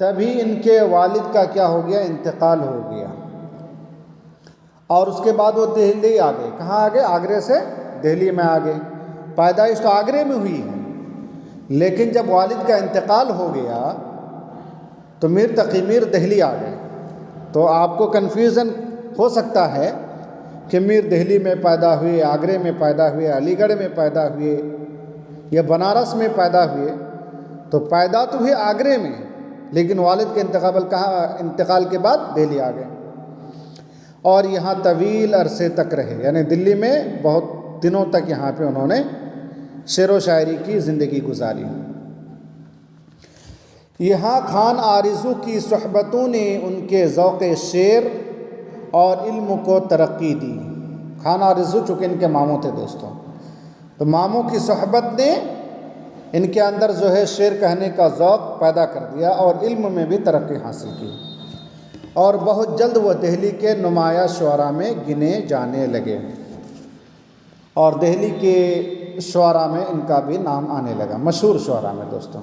تبھی ان کے والد کا کیا ہو گیا؟ انتقال ہو گیا، اور اس کے بعد وہ دہلی آ گئے۔ کہاں آ گئے؟ آگرے سے دہلی میں آ گئے۔ پیدائش تو آگرے میں ہوئی ہے، لیکن جب والد کا انتقال ہو گیا تو میر تقی میر دہلی آ گئے۔ تو آپ کو کنفیوژن ہو سکتا ہے کہ میر دہلی میں پیدا ہوئے، آگرے میں پیدا ہوئے، علی گڑھ میں پیدا ہوئے یا بنارس میں پیدا ہوئے۔ تو پیدا تو ہوئے آگرے میں، لیکن والد کے انتقال کے بعد دہلی آ گئے، اور یہاں طویل عرصے تک رہے، یعنی دلی میں بہت دنوں تک یہاں پہ انہوں نے شعر و شاعری کی زندگی گزاری۔ یہاں خان آرزو کی صحبتوں نے ان کے ذوق شعر اور علم کو ترقی دی۔ خان آرزو چونکہ ان کے ماموں تھے دوستوں، تو ماموں کی صحبت نے ان کے اندر جو ہے شعر کہنے کا ذوق پیدا کر دیا اور علم میں بھی ترقی حاصل کی، اور بہت جلد وہ دہلی کے نمایاں شعراء میں گنے جانے لگے، اور دہلی کے شعراء میں ان کا بھی نام آنے لگا، مشہور شعراء میں دوستوں۔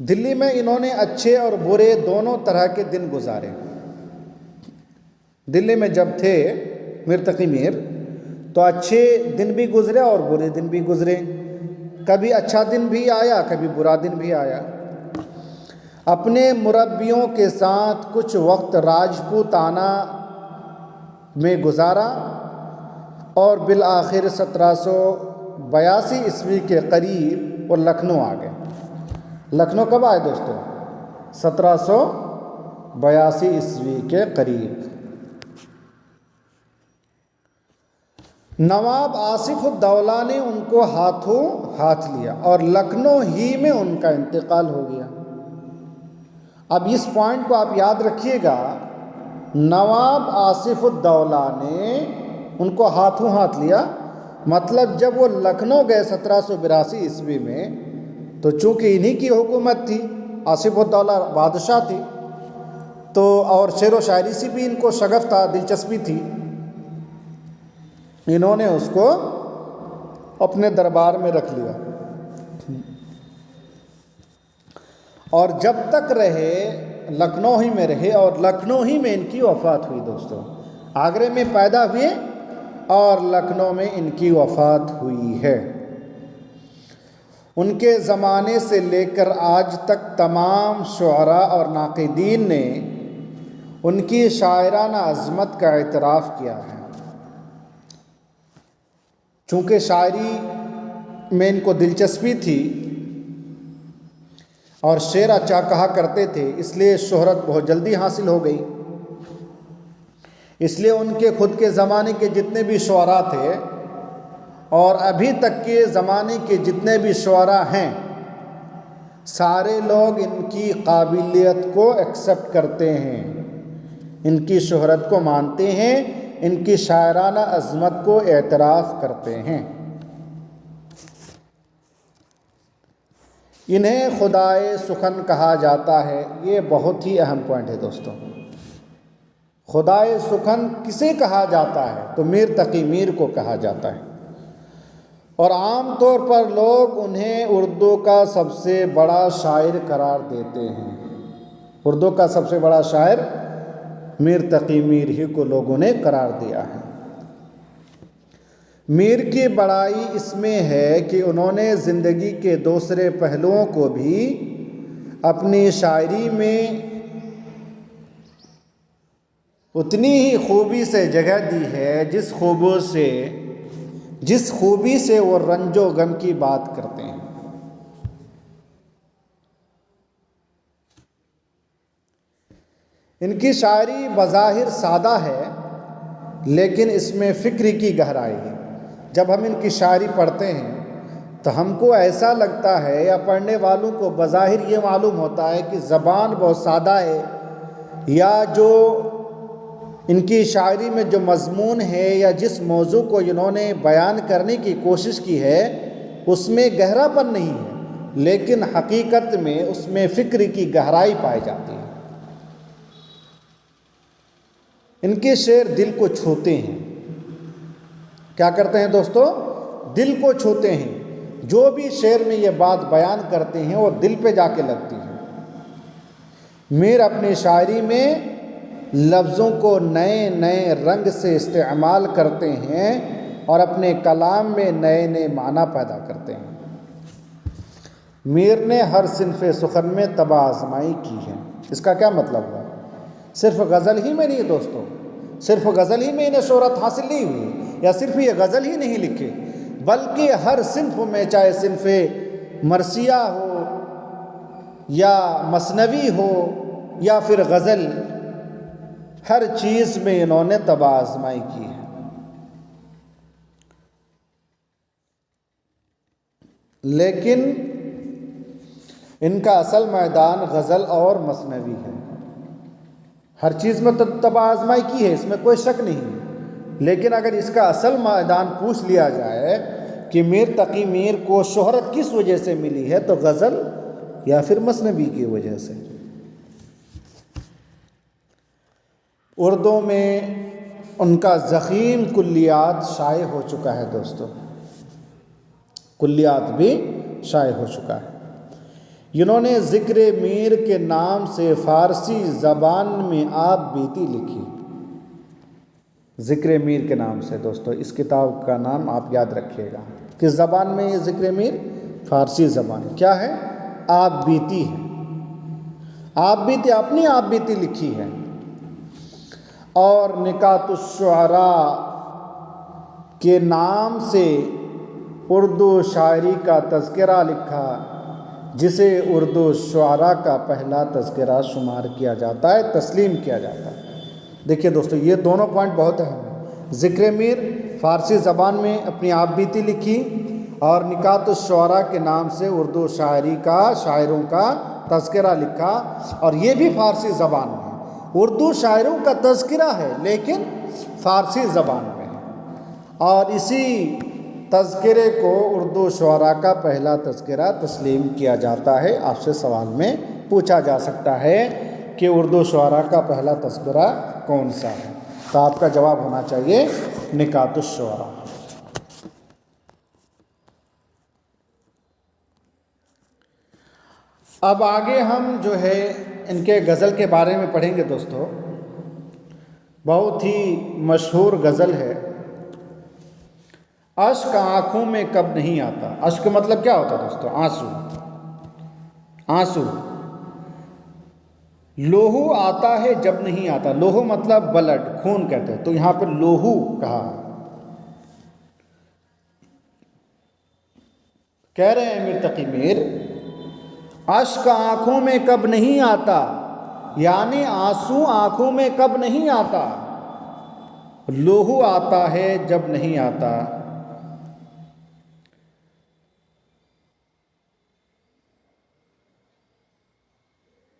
دلی میں انہوں نے اچھے اور برے دونوں طرح کے دن گزارے۔ دلی میں جب تھے میر تقی میر تو اچھے دن بھی گزرے اور برے دن بھی گزرے، کبھی اچھا دن بھی آیا، کبھی برا دن بھی آیا۔ اپنے مربیوں کے ساتھ کچھ وقت راجپوتانہ میں گزارا، اور بالآخر 1782 عیسوی کے قریب وہ لکھنؤ آ گئے۔ لکھنؤ کب آئے دوستوں؟ 1782 عیسوی کے قریب۔ نواب آصف الدولہ نے ان کو ہاتھوں ہاتھ لیا، اور لکھنؤ ہی میں ان کا انتقال ہو گیا۔ اب اس پوائنٹ کو آپ یاد رکھیے گا، نواب آصف الدولہ نے ان کو ہاتھوں ہاتھ لیا، مطلب جب وہ لکھنؤ گئے 1782 عیسوی میں، تو چونکہ انہی کی حکومت تھی، آصف الدولہ بادشاہ تھی، تو اور شعر و شاعری سے بھی ان کو شغف تھا، دلچسپی تھی، انہوں نے اس کو اپنے دربار میں رکھ لیا، اور جب تک رہے لکھنؤ ہی میں رہے، اور لکھنؤ ہی میں ان کی وفات ہوئی دوستوں۔ آگرے میں پیدا ہوئے اور لکھنؤ میں ان کی وفات ہوئی ہے۔ ان کے زمانے سے لے کر آج تک تمام شعراء اور ناقدین نے ان کی شاعرانہ عظمت کا اعتراف کیا ہے۔ چونکہ شاعری میں ان کو دلچسپی تھی اور شعر اچھا کہا کرتے تھے، اس لیے شہرت بہت جلدی حاصل ہو گئی۔ اس لیے ان کے خود کے زمانے کے جتنے بھی شعراء تھے اور ابھی تک کے زمانے کے جتنے بھی شعراء ہیں، سارے لوگ ان کی قابلیت کو ایکسپٹ کرتے ہیں، ان کی شہرت کو مانتے ہیں، ان کی شاعرانہ عظمت کو اعتراف کرتے ہیں۔ انہیں خدائے سخن کہا جاتا ہے۔ یہ بہت ہی اہم پوائنٹ ہے دوستوں۔ خدائے سخن کسے کہا جاتا ہے؟ تو میر تقی میر کو کہا جاتا ہے، اور عام طور پر لوگ انہیں اردو کا سب سے بڑا شاعر قرار دیتے ہیں۔ اردو کا سب سے بڑا شاعر میر تقی میر ہی کو لوگوں نے قرار دیا ہے۔ میر کی بڑائی اس میں ہے کہ انہوں نے زندگی کے دوسرے پہلوؤں کو بھی اپنی شاعری میں اتنی ہی خوبی سے جگہ دی ہے جس خوبی سے وہ رنج و غم کی بات کرتے ہیں۔ ان کی شاعری بظاہر سادہ ہے، لیکن اس میں فکر کی گہرائی ہے۔ جب ہم ان کی شاعری پڑھتے ہیں تو ہم کو ایسا لگتا ہے، یا پڑھنے والوں کو بظاہر یہ معلوم ہوتا ہے کہ زبان بہت سادہ ہے، یا جو ان کی شاعری میں جو مضمون ہے یا جس موضوع کو انہوں نے بیان کرنے کی کوشش کی ہے اس میں گہرا پن نہیں ہے، لیکن حقیقت میں اس میں فکر کی گہرائی پائی جاتی ہے۔ ان کے شعر دل کو چھوتے ہیں۔ کیا کرتے ہیں دوستو؟ دل کو چھوتے ہیں، جو بھی شعر میں یہ بات بیان کرتے ہیں وہ دل پہ جا کے لگتی ہے۔ میر اپنی شاعری میں لفظوں کو نئے نئے رنگ سے استعمال کرتے ہیں اور اپنے کلام میں نئے نئے معنی پیدا کرتے ہیں۔ میر نے ہر صنف سخن میں طبع آزمائی کی ہے۔ اس کا کیا مطلب ہوا؟ صرف غزل ہی میں نہیں دوستو، صرف غزل ہی میں انہیں شہرت حاصل نہیں ہوئی، یا صرف یہ غزل ہی نہیں لکھے، بلکہ ہر صنف میں، چاہے صنف مرثیہ ہو یا مثنوی ہو یا پھر غزل، ہر چیز میں انہوں نے طبع آزمائی کی ہے۔ لیکن ان کا اصل میدان غزل اور مثنوی ہے۔ ہر چیز میں طبع آزمائی کی ہے، اس میں کوئی شک نہیں، لیکن اگر اس کا اصل میدان پوچھ لیا جائے کہ میر تقی میر کو شہرت کس وجہ سے ملی ہے، تو غزل یا پھر مثنوی کی وجہ سے۔ اردو میں ان کا ضخیم کلیات شائع ہو چکا ہے دوستو، کلیات بھی شائع ہو چکا ہے۔ انہوں نے ذکر میر کے نام سے فارسی زبان میں آپ بیتی لکھی۔ ذکر میر کے نام سے دوستو، اس کتاب کا نام آپ یاد رکھیے گا۔ کس زبان میں یہ ذکر میر؟ فارسی زبان۔ کیا ہے؟ آپ بیتی ہے۔ آپ بیتی، اپنی آپ بیتی لکھی ہے۔ اور نکات الشعراء کے نام سے اردو شاعری کا تذکرہ لکھا، جسے اردو شعراء کا پہلا تذکرہ شمار کیا جاتا ہے، تسلیم کیا جاتا ہے۔ دیکھیے دوستو، یہ دونوں پوائنٹ بہت اہم ہیں۔ ذکر میر فارسی زبان میں اپنی آپ بیتی لکھی، اور نکات الشعراء کے نام سے اردو شاعری کا، شاعروں کا تذکرہ لکھا، اور یہ بھی فارسی زبان میں ہے۔ اردو شاعروں کا تذکرہ ہے لیکن فارسی زبان میں ہے، اور اسی تذکرے کو اردو شعراء کا پہلا تذکرہ تسلیم کیا جاتا ہے۔ آپ سے سوال میں پوچھا جا سکتا ہے کہ اردو شعراء کا پہلا تذکرہ کون سا ہے، تو آپ کا جواب ہونا چاہیے نکات الشعراء۔ اب آگے ہم جو ہے ان کے غزل کے بارے میں پڑھیں گے دوستو۔ بہت ہی مشہور غزل ہے، اشک آنکھوں میں کب نہیں آتا۔ اشک مطلب کیا ہوتا ہے دوستو؟ آنسو۔ آنسو۔ لوہو آتا ہے جب نہیں آتا۔ لوہو مطلب بلڈ، خون کہتے ہیں، تو یہاں پر لوہو کہا۔ کہہ رہے ہیں میر تقی میر، اشک آنکھوں میں کب نہیں آتا، یعنی آنسو آنکھوں میں کب نہیں آتا، لوہو آتا ہے جب نہیں آتا۔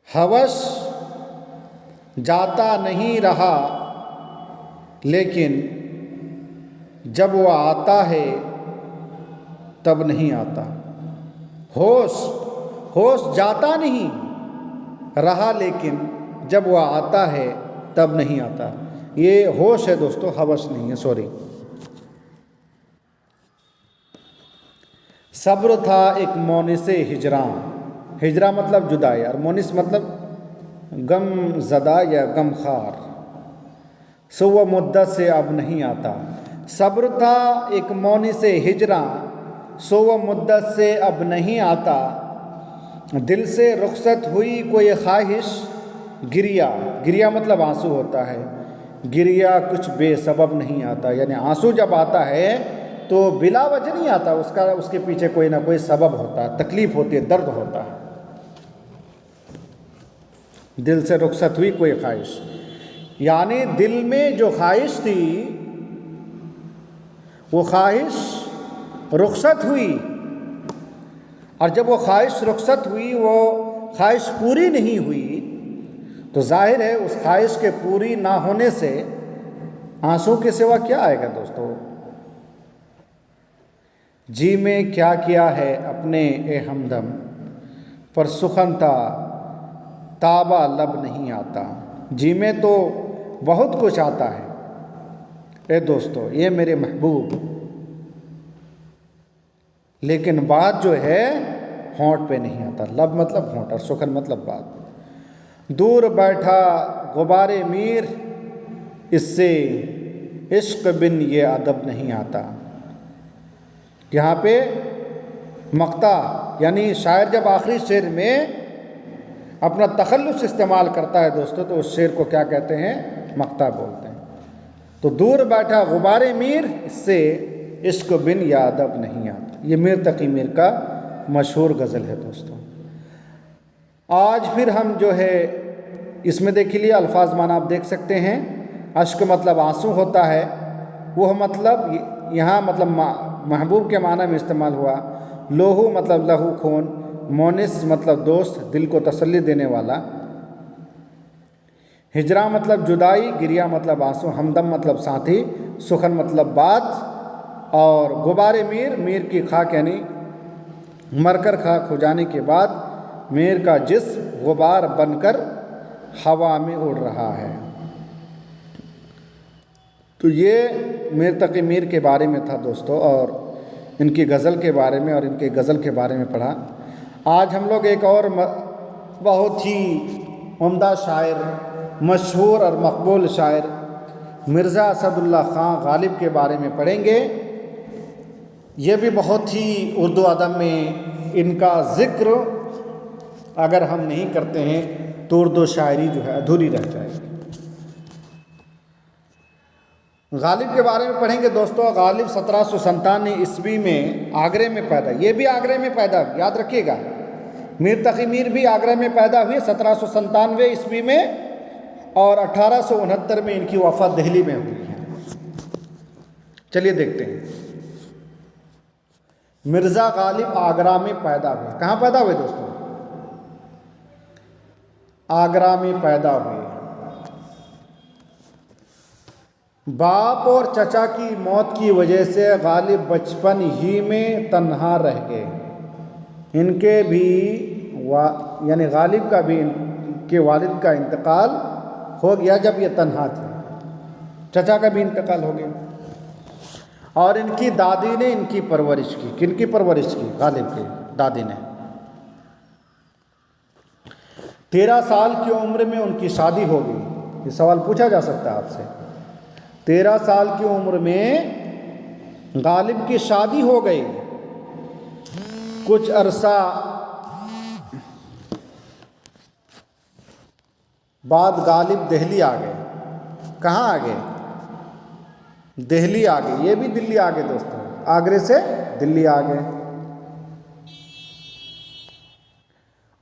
ہوش جاتا نہیں رہا لیکن جب وہ آتا ہے تب نہیں آتا۔ ہوش جاتا نہیں رہا لیکن جب وہ آتا ہے تب نہیں آتا۔ یہ ہوش ہے دوستو، ہوش نہیں ہے، سوری۔ صبر تھا ایک مونس ہجراں، ہجرا مطلب جدائی، اور مونس مطلب غم زدہ یا غم خار، سو وہ مدت سے اب نہیں آتا۔ صبر تھا ایک مونس ہجراں، سو وہ مدت سے اب نہیں آتا۔ دل سے رخصت ہوئی کوئی خواہش، گریا، گریا مطلب آنسو ہوتا ہے، گریا کچھ بے سبب نہیں آتا۔ یعنی آنسو جب آتا ہے تو بلا وجہ نہیں آتا، اس کے پیچھے کوئی نہ کوئی سبب ہوتا ہے، تکلیف ہوتی ہے، درد ہوتا ہے۔ دل سے رخصت ہوئی کوئی خواہش، یعنی دل میں جو خواہش تھی وہ خواہش رخصت ہوئی، اور جب وہ خواہش رخصت ہوئی، وہ خواہش پوری نہیں ہوئی، تو ظاہر ہے اس خواہش کے پوری نہ ہونے سے آنسو کے سوا کیا آئے گا دوستو۔ جی میں کیا کیا ہے اپنے اے ہمدم، پر سخن تھا تابا لب نہیں آتا۔ جی میں تو بہت کچھ آتا ہے اے دوستو، یہ میرے محبوب، لیکن بات جو ہے ہونٹ پہ نہیں آتا۔ لب مطلب ہونٹ اور سخن مطلب بات۔ دور بیٹھا غبار میر، اس سے عشق بن یہ ادب نہیں آتا۔ یہاں پہ مقطع یعنی شاعر جب آخری شعر میں اپنا تخلص استعمال کرتا ہے دوستو تو اس شعر کو کیا کہتے ہیں؟ مقطع بولتے ہیں۔ تو دور بیٹھا غبار میر، اس سے عشق بن یا ادب نہیں آتا۔ یہ میر تقی میر کا مشہور غزل ہے دوستو۔ آج پھر ہم جو ہے اس میں دیکھ لیے الفاظ معنی آپ دیکھ سکتے ہیں۔ اشک مطلب آنسو ہوتا ہے، وہ مطلب یہاں مطلب محبوب کے معنی میں استعمال ہوا۔ لوہو مطلب لہو خون، مونس مطلب دوست، دل کو تسلی دینے والا۔ ہجراں مطلب جدائی، گریہ مطلب آنسو، ہمدم مطلب ساتھی، سخن مطلب بات، اور غبار میر، میر کی خاک یعنی مر کر خاک ہو جانے کے بعد میر کا جسم غبار بن کر ہوا میں اڑ رہا ہے۔ تو یہ میر تقی میر کے بارے میں تھا دوستو، اور ان کی غزل کے بارے میں اور ان کے غزل کے بارے میں پڑھا۔ آج ہم لوگ ایک اور بہت ہی عمدہ شاعر، مشہور اور مقبول شاعر مرزا اسد اللہ خان غالب کے بارے میں پڑھیں گے۔ یہ بھی بہت ہی اردو ادب میں ان کا ذکر اگر ہم نہیں کرتے ہیں تو اردو شاعری جو ہے ادھوری رہ جائے گی۔ غالب کے بارے میں پڑھیں گے دوستو۔ غالب 1797 عیسوی میں آگرے میں پیدا، یہ بھی آگرے میں پیدا، یاد رکھیے گا۔ میر تقی میر بھی آگرے میں پیدا ہوئے 1797 عیسوی میں، اور 1869 میں ان کی وفات دہلی میں ہوئی ہے۔ چلیے دیکھتے ہیں۔ مرزا غالب آگرہ میں پیدا ہوئے۔ کہاں پیدا ہوئے دوستو؟ آگرہ میں پیدا ہوئے۔ باپ اور چچا کی موت کی وجہ سے غالب بچپن ہی میں تنہا رہ گئے۔ ان کے بھی یعنی غالب کا بھی ان کے والد کا انتقال ہو گیا جب یہ تنہا تھے۔ چچا کا بھی انتقال ہو گیا، اور ان کی دادی نے ان کی پرورش کی۔ کن کی پرورش کی؟ غالب کی دادی نے۔ 13 سال کی عمر میں ان کی شادی ہو گئی۔ یہ سوال پوچھا جا سکتا ہے آپ سے۔ 13 سال کی عمر میں غالب کی شادی ہو گئی۔ کچھ عرصہ بعد غالب دہلی آ گئے۔ کہاں آ گئے؟ دہلی آ گئے۔ یہ بھی دلی آ گئے دوستوں، آگرے سے دلی آ گئے،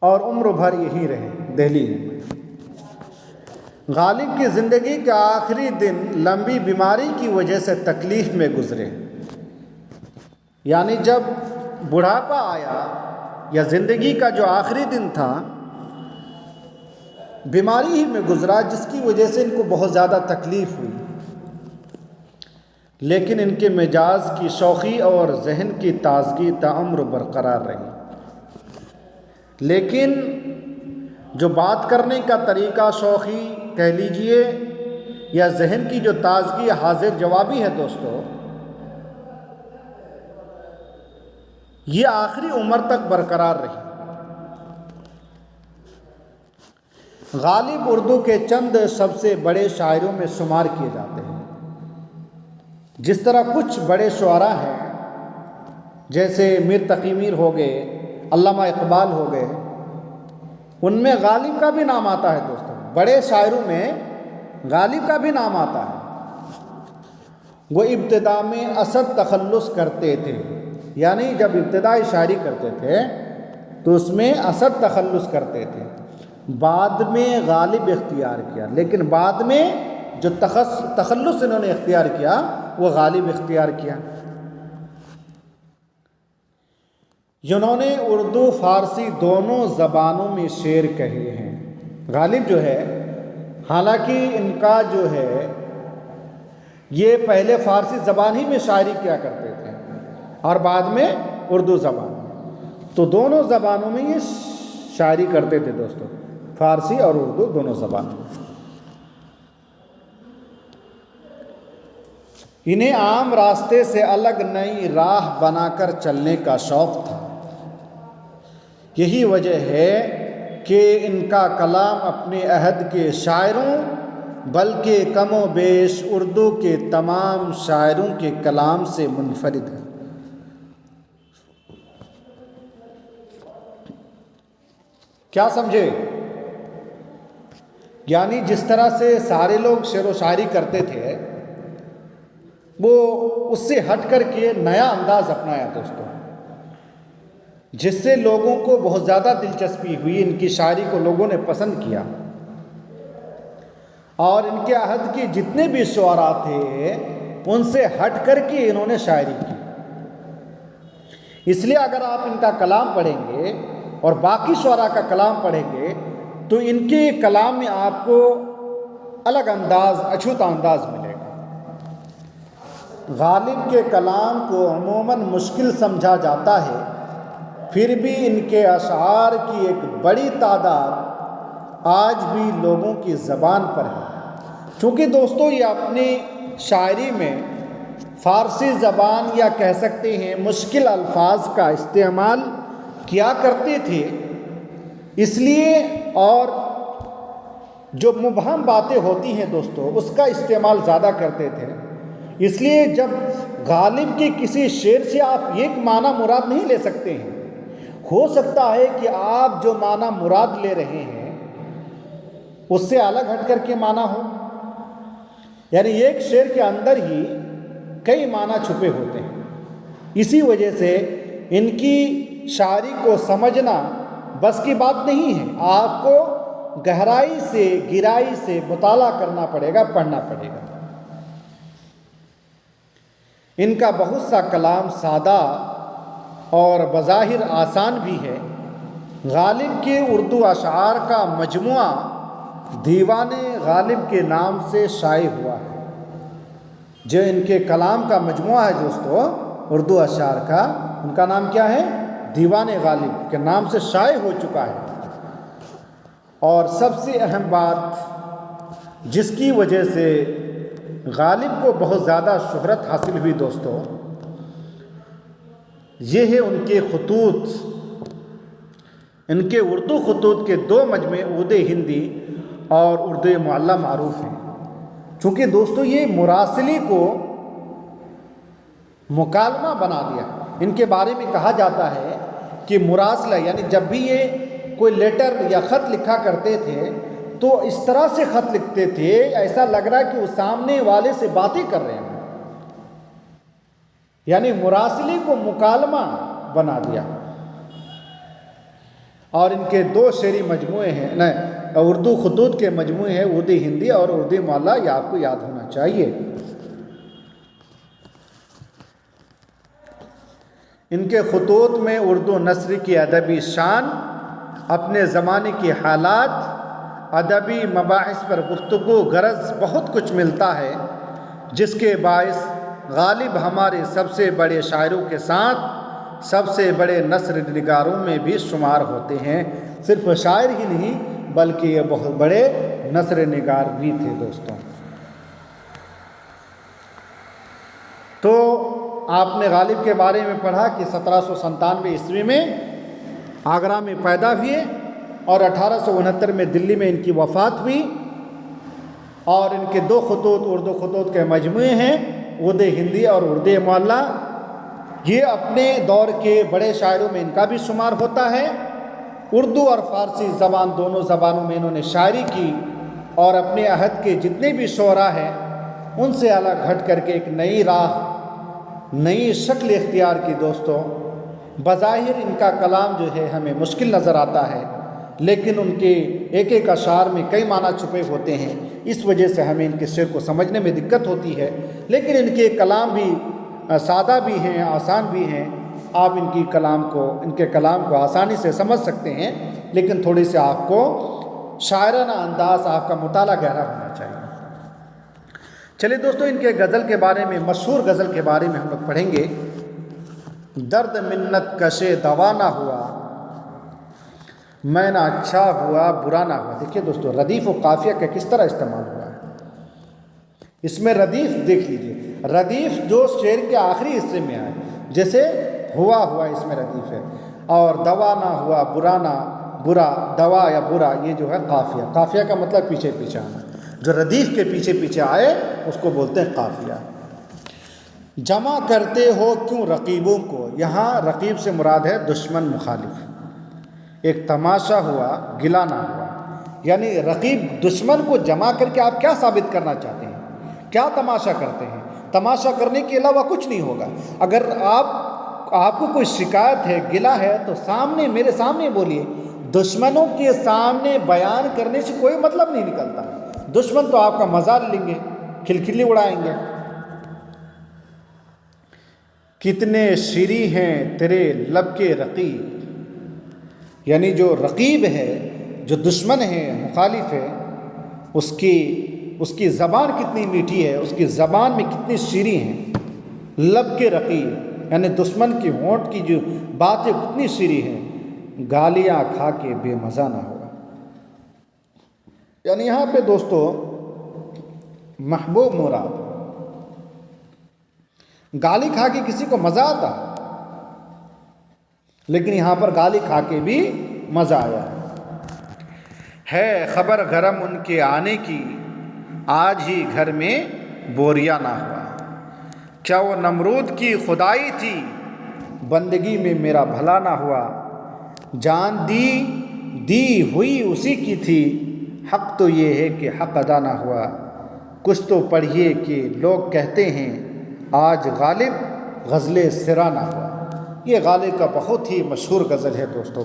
اور عمر بھر یہیں رہے دہلی میں۔ غالب کی زندگی کے آخری دن لمبی بیماری کی وجہ سے تکلیف میں گزرے۔ یعنی جب بڑھاپا آیا یا زندگی کا جو آخری دن تھا بیماری ہی میں گزرا، جس کی وجہ سے ان کو بہت زیادہ تکلیف ہوئی، لیکن ان کے مزاج کی شوخی اور ذہن کی تازگی تعمر برقرار رہی۔ لیکن جو بات کرنے کا طریقہ، شوخی کہہ لیجئے یا ذہن کی جو تازگی حاضر جوابی ہے دوستو، یہ آخری عمر تک برقرار رہی۔ غالب اردو کے چند سب سے بڑے شاعروں میں شمار کیے جاتے ہیں۔ جس طرح کچھ بڑے شعراء ہیں جیسے میر تقی میر ہو گئے، علامہ اقبال ہو گئے، ان میں غالب کا بھی نام آتا ہے دوستوں۔ بڑے شاعروں میں غالب کا بھی نام آتا ہے۔ وہ ابتدا میں اسد تخلص کرتے تھے، یعنی جب ابتدائی شاعری کرتے تھے تو اس میں اسد تخلص کرتے تھے، بعد میں غالب اختیار کیا، لیکن بعد میں جو تخلص انہوں نے اختیار کیا وہ غالب اختیار کیا۔ جنہوں نے اردو فارسی دونوں زبانوں میں شعر کہے ہیں۔ غالب جو ہے، حالانکہ ان کا جو ہے یہ پہلے فارسی زبان ہی میں شاعری کیا کرتے تھے اور بعد میں اردو زبان میں، تو دونوں زبانوں میں یہ شاعری کرتے تھے دوستوں، فارسی اور اردو دونوں زبانوں میں۔ انہیں عام راستے سے الگ نئی راہ بنا کر چلنے کا شوق تھا۔ یہی وجہ ہے کہ ان کا کلام اپنے عہد کے شاعروں بلکہ کم و بیش اردو کے تمام شاعروں کے کلام سے منفرد ہے۔ کیا سمجھے؟ یعنی جس طرح سے سارے لوگ شعر و شاعری کرتے تھے، وہ اس سے ہٹ کر کے نیا انداز اپنایا دوستوں، جس سے لوگوں کو بہت زیادہ دلچسپی ہوئی، ان کی شاعری کو لوگوں نے پسند کیا، اور ان کے عہد کے جتنے بھی شعراء تھے ان سے ہٹ کر کے انہوں نے شاعری کی۔ اس لیے اگر آپ ان کا کلام پڑھیں گے اور باقی شعراء کا کلام پڑھیں گے تو ان کے کلام میں آپ کو الگ انداز، اچھوتا انداز ملے گا۔ غالب کے کلام کو عموماً مشکل سمجھا جاتا ہے، پھر بھی ان کے اشعار کی ایک بڑی تعداد آج بھی لوگوں کی زبان پر ہے۔ چونکہ دوستو یہ اپنی شاعری میں فارسی زبان یا کہہ سکتے ہیں مشکل الفاظ کا استعمال کیا کرتے تھے، اس لیے، اور جو مبہم باتیں ہوتی ہیں دوستو اس کا استعمال زیادہ کرتے تھے، اس لیے جب غالب کے کسی شعر سے آپ ایک معنی مراد نہیں لے سکتے ہیں، ہو سکتا ہے کہ آپ جو معنی مراد لے رہے ہیں اس سے الگ ہٹ کر کے معنی ہو، یعنی ایک شعر کے اندر ہی کئی معنی چھپے ہوتے ہیں۔ اسی وجہ سے ان کی شاعری کو سمجھنا بس کی بات نہیں ہے، آپ کو گہرائی سے، گہرائی سے مطالعہ کرنا پڑے گا، پڑھنا پڑے گا۔ ان کا بہت سا کلام سادہ اور بظاہر آسان بھی ہے۔ غالب کے اردو اشعار کا مجموعہ دیوان غالب کے نام سے شائع ہوا ہے۔ جو ان کے کلام کا مجموعہ ہے دوستو اردو اشعار کا، ان کا نام کیا ہے؟ دیوان غالب کے نام سے شائع ہو چکا ہے۔ اور سب سے اہم بات جس کی وجہ سے غالب کو بہت زیادہ شہرت حاصل ہوئی دوستو، یہ ہے ان کے خطوط۔ ان کے اردو خطوط کے دو مجموعے اردو ہندی اور اردو معلی معروف ہیں۔ چونکہ دوستو یہ مراسلی کو مکالمہ بنا دیا۔ ان کے بارے میں کہا جاتا ہے کہ مراسلہ، یعنی جب بھی یہ کوئی لیٹر یا خط لکھا کرتے تھے تو اس طرح سے خط لکھتے تھے ایسا لگ رہا ہے کہ وہ سامنے والے سے باتیں کر رہے ہیں، یعنی مراسلی کو مکالمہ بنا دیا۔ اور ان کے دو شعری مجموعے ہیں، اردو خطوط کے مجموعے ہیں، اردو ہندی اور اردو معلی، یہ آپ کو یاد ہونا چاہیے۔ ان کے خطوط میں اردو نثر کی ادبی شان، اپنے زمانے کے حالات، ادبی مباحث پر گفتگو، غرض بہت کچھ ملتا ہے، جس کے باعث غالب ہمارے سب سے بڑے شاعروں کے ساتھ سب سے بڑے نثر نگاروں میں بھی شمار ہوتے ہیں۔ صرف شاعر ہی نہیں بلکہ یہ بہت بڑے نثر نگار بھی تھے دوستوں۔ تو آپ نے غالب کے بارے میں پڑھا کہ 1797 عیسوی میں آگرہ میں پیدا ہوئے اور 1869 میں دلی میں ان کی وفات ہوئی، اور ان کے دو خطوط اردو خطوط کے مجموعے ہیں، اردو ہندی اور اردو معلی۔ یہ اپنے دور کے بڑے شاعروں میں ان کا بھی شمار ہوتا ہے۔ اردو اور فارسی زبان دونوں زبانوں میں انہوں نے شاعری کی، اور اپنے عہد کے جتنے بھی شعراء ہیں ان سے الگ ہٹ کر کے ایک نئی راہ، نئی شکل اختیار کی دوستوں۔ بظاہر ان کا کلام جو ہے ہمیں مشکل نظر آتا ہے، لیکن ان کے ایک ایک اشعار میں کئی معنی چھپے ہوتے ہیں، اس وجہ سے ہمیں ان کے شعر کو سمجھنے میں دقت ہوتی ہے۔ لیکن ان کے کلام بھی سادہ بھی ہیں، آسان بھی ہیں، آپ ان کے کلام کو آسانی سے سمجھ سکتے ہیں، لیکن تھوڑی سی آپ کو شاعرانہ انداز، آپ کا مطالعہ گہرا ہونا چاہیے۔ چلیے دوستو، ان کے غزل کے بارے میں، مشہور غزل کے بارے میں ہم لوگ پڑھیں گے۔ درد منت کشے دوا نہ ہوا، میں نہ اچھا ہوا برا نہ ہوا۔ دیکھیے دوستو، ردیف و قافیہ کا کس طرح استعمال ہوا ہے، اس میں ردیف دیکھ لیجیے، ردیف جو شعر کے آخری حصے میں آئے، جیسے ہوا اس میں ردیف ہے، اور دوا نہ ہوا برا نہ برا، دوا یا برا، یہ جو ہے قافیہ۔ قافیہ کا مطلب پیچھے پیچھے آنا، جو ردیف کے پیچھے پیچھے آئے اس کو بولتے ہیں قافیہ۔ جمع کرتے ہو کیوں رقیبوں کو، یہاں رقیب سے مراد ہے دشمن، مخالف۔ ایک تماشا ہوا گلا نہ ہوا، یعنی رقیب دشمن کو جمع کر کے آپ کیا ثابت کرنا چاہتے ہیں؟ کیا تماشا کرتے ہیں؟ تماشا کرنے کے علاوہ کچھ نہیں ہوگا۔ اگر آپ کو کوئی شکایت ہے، گلا ہے، تو میرے سامنے بولیے۔ دشمنوں کے سامنے بیان کرنے سے کوئی مطلب نہیں نکلتا۔ دشمن تو آپ کا مزاج لیں گے، کھلکھلی اڑائیں گے۔ کتنے شیریں ہیں تیرے لب کے رقیب، یعنی جو رقیب ہے، جو دشمن ہے، مخالف ہے، اس کی زبان کتنی میٹھی ہے، اس کی زبان میں کتنی شیریں ہیں۔ لب کے رقیب یعنی دشمن کی ہونٹ کی جو باتیں کتنی شیریں ہیں۔ گالیاں کھا کے بے مزہ نہ ہوا، یعنی یہاں پہ دوستو محبوب مراد، گالی کھا کے کسی کو مزہ آتا، لیکن یہاں پر گالی کھا کے بھی مزہ آیا ہے۔ خبر گرم ان کے آنے کی، آج ہی گھر میں بوریا نہ ہوا۔ کیا وہ نمرود کی خدائی تھی، بندگی میں میرا بھلا نہ ہوا۔ جان دی ہوئی اسی کی تھی، حق تو یہ ہے کہ حق ادا نہ ہوا۔ کچھ تو پڑھیے کہ لوگ کہتے ہیں، آج غالب غزل سرا نہ ہوا۔ یہ غالب کا بہت ہی مشہور غزل ہے دوستو۔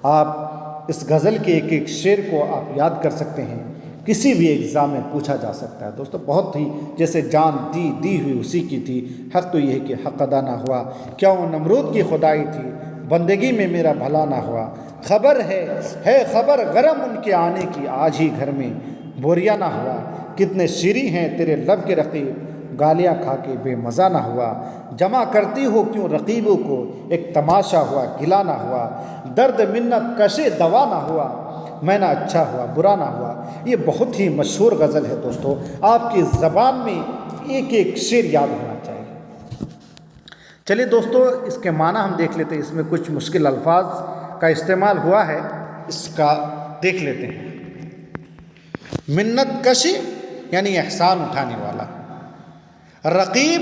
آپ اس غزل کے ایک ایک شعر کو آپ یاد کر سکتے ہیں، کسی بھی ایگزام میں پوچھا جا سکتا ہے دوستو۔ بہت ہی جیسے جان دی ہوئی اسی کی تھی، حق تو یہ ہے کہ حق ادا نہ ہوا۔ کیا وہ نمرود کی خدائی تھی، بندگی میں میرا بھلا نہ ہوا۔ خبر ہے خبر غرم ان کے آنے کی، آج ہی گھر میں بوریا نہ ہوا۔ کتنے شیریں ہیں تیرے لب کے رقیب، گالیاں کھا کے بے مزہ نہ ہوا۔ جمع کرتی ہو کیوں رقیبوں کو، ایک تماشا ہوا گلا نہ ہوا۔ درد منت کشے دوا نہ ہوا، میں نہ اچھا ہوا برا نہ ہوا۔ یہ بہت ہی مشہور غزل ہے دوستو، آپ کی زبان میں ایک ایک شعر یاد ہونا چاہیے۔ چلیے دوستو، اس کے معنی ہم دیکھ لیتے ہیں۔ اس میں کچھ مشکل الفاظ کا استعمال ہوا ہے، اس کا دیکھ لیتے ہیں۔ منت کشی یعنی احسان اٹھانے والا، رقیب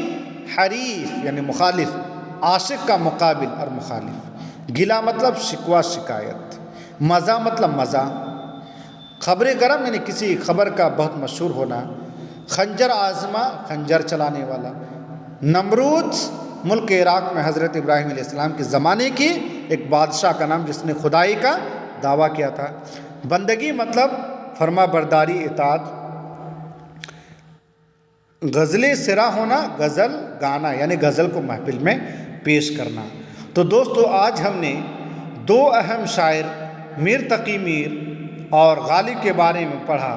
حریف یعنی مخالف، عاشق کا مقابل اور مخالف، گلا مطلب شکوہ شکایت، مزہ مطلب مزہ، خبر گرم یعنی کسی خبر کا بہت مشہور ہونا، خنجر آزما خنجر چلانے والا، نمرود ملک عراق میں حضرت ابراہیم علیہ السلام کے زمانے کی ایک بادشاہ کا نام جس نے خدائی کا دعویٰ کیا تھا، بندگی مطلب فرما برداری اطاعت، غزل سرا ہونا غزل گانا یعنی غزل کو محفل میں پیش کرنا۔ تو دوستو آج ہم نے دو اہم شاعر میر تقی میر اور غالب کے بارے میں پڑھا،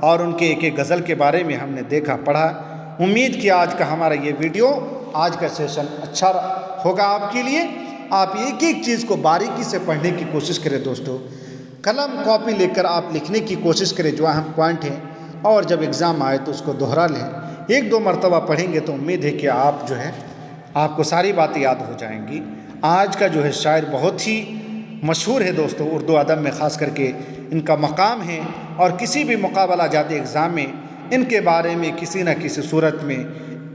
اور ان کے ایک ایک غزل کے بارے میں ہم نے دیکھا پڑھا۔ امید کہ آج کا ہمارا یہ ویڈیو، آج کا سیشن اچھا ہوگا آپ کے لیے۔ آپ ایک ایک چیز کو باریکی سے پڑھنے کی کوشش کریں دوستو، قلم کاپی لے کر آپ لکھنے کی کوشش کریں جو اہم پوائنٹ ہیں، اور جب ایگزام آئے تو اس کو دوہرا لیں۔ ایک دو مرتبہ پڑھیں گے تو امید ہے کہ آپ کو ساری باتیں یاد ہو جائیں گی۔ آج کا جو ہے شاعر بہت ہی مشہور ہے دوستو، اردو ادب میں خاص کر کے ان کا مقام ہے، اور کسی بھی مقابلہ جاتی ایگزام میں ان کے بارے میں کسی نہ کسی صورت میں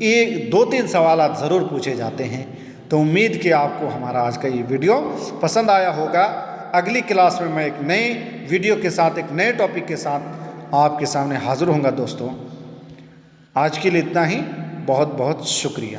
ایک دو تین سوالات ضرور پوچھے جاتے ہیں۔ تو امید کہ آپ کو ہمارا آج کا یہ ویڈیو پسند آیا ہوگا۔ اگلی کلاس میں ایک نئے ویڈیو کے ساتھ، ایک نئے ٹاپک کے ساتھ آپ کے سامنے حاضر ہوں گا دوستو۔ آج کے لیے اتنا ہی، بہت بہت شکریہ۔